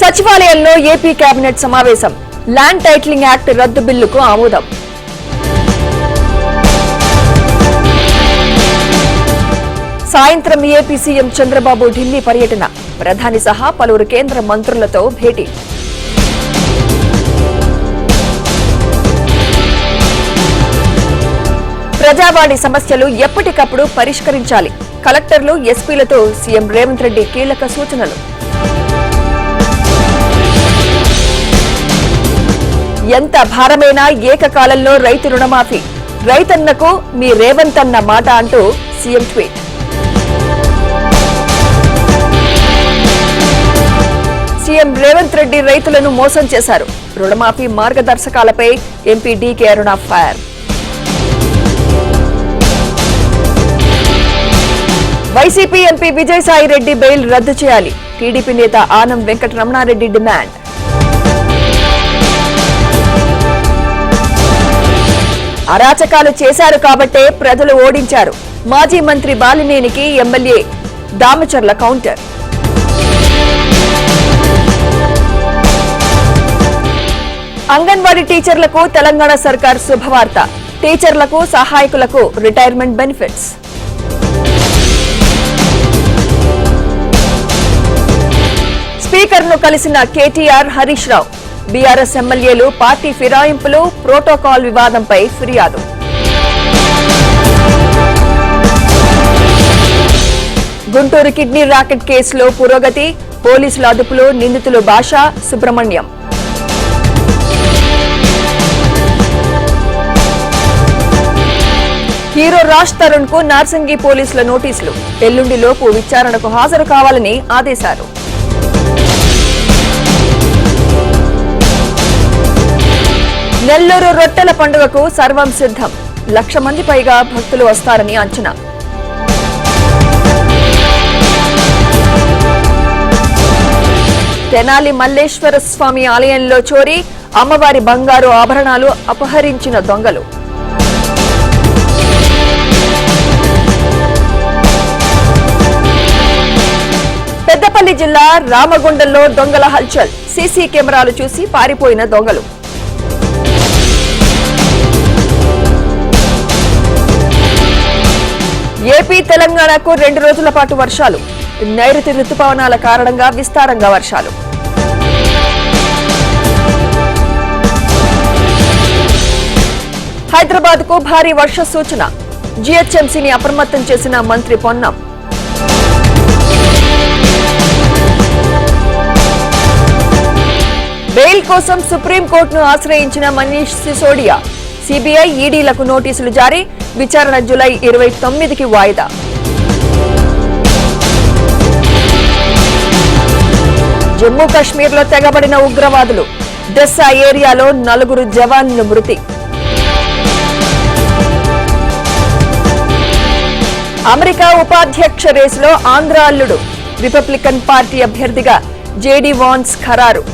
సచివాలయంలో AP cabinet సమావేశం. Land titling act రద్దు బిల్లుకు ఆమోదం. సాయంత్రం ఏపీ సీఎం చంద్రబాబు ఢిల్లీ పర్యటన. ప్రధాని సహా పలువురు కేంద్ర మంత్రులతో భేటీ. ప్రజావాణి సమస్యలు ఎప్పటికప్పుడు పరిష్కరించాలి. కలెక్టర్లు, ఎస్పీలతో సీఎం రేవంత్ రెడ్డి కీలక సూచనలు. ఎంత భారమైనా ఏకకాలంలో రైతు రుణమాఫీ. రైతన్నకు మీ రేవంత్ అన్న మాట అంటూ CM tweet. CM Revanth Reddy రైతులను మోసం చేశారు. రుణమాఫీ మార్గదర్శకాలపై MP DK Aruna fire. YCP MP Vijayasai Reddy bail రద్దు చేయాలి. టీడీపీ నేత ఆనం వెంకటరమణారెడ్డి డిమాండ్. అరాచకాలు చేశారు కాబట్టే ప్రజలు ఓడించారు. మాజీ మంత్రి బాలినేనికి ఎమ్మెల్యే దామచర్ల కౌంటర్. అంగన్వాడీ టీచర్లకు తెలంగాణ సర్కార్ శుభవార్త. టీచర్లకు, సహాయకులకు రిటైర్మెంట్ బెనిఫిట్స్. స్పీకర్ ను కలిసిన కేటీఆర్, హరీష్ రావు. బీఆర్ఎస్ ఎమ్మెల్యేలు పార్టీ ఫిరాయింపులు, ప్రోటోకాల్ వివాదంపై ఫిర్యాదు. గుంటూరు కిడ్నీ ర్యాకెట్ కేసులో పురోగతి. పోలీసుల అదుపులో నిందితులు భాషా, సుబ్రహ్మణ్యం. హీరో రాజ్ తరుణ్ కు నార్సింగి పోలీసుల నోటీసులు. ఎల్లుండిలోపు విచారణకు హాజరు కావాలని ఆదేశాలు. నెల్లూరు రొట్టెల పండుగకు సర్వం సిద్ధం. 1,00,000 మంది పైగా భక్తులు వస్తారని అంచనా. తెనాలి మల్లేశ్వర స్వామి ఆలయంలో చోరీ. అమ్మవారి బంగారు ఆభరణాలు అపహరించిన దొంగలు. పెద్దపల్లి జిల్లా రామగుండంలో దొంగల హల్చల్. సీసీ కెమెరాలు చూసి పారిపోయిన దొంగలు. ఏపీ, తెలంగాణకు 2 రోజుల పాటు వర్షాలు. నైరుతి రుతుపవనాల కారణంగా విస్తారంగా వర్షాలు. హైదరాబాద్ కు భారీ వర్ష సూచన. జీహెచ్ఎంసీని అప్రమత్తం చేసిన మంత్రి పొన్నం. బెయిల్ కోసం సుప్రీంకోర్టును ఆశ్రయించిన మనీష్ సిసోడియా. సిబిఐ, ఈడీలకు నోటీసులు జారీ. విచారణ జూలై 29కి వాయిదా. జమ్మూ కశ్మీర్లో తెగబడిన ఉగ్రవాదులు. దెస్సా ఏరియాలో 4 జవాన్లు మృతి. అమెరికా ఉపాధ్యక్ష రేసులో ఆంధ్ర అల్లుడు. రిపబ్లికన్ పార్టీ అభ్యర్థిగా జేడీ వాన్స్ ఖరారు.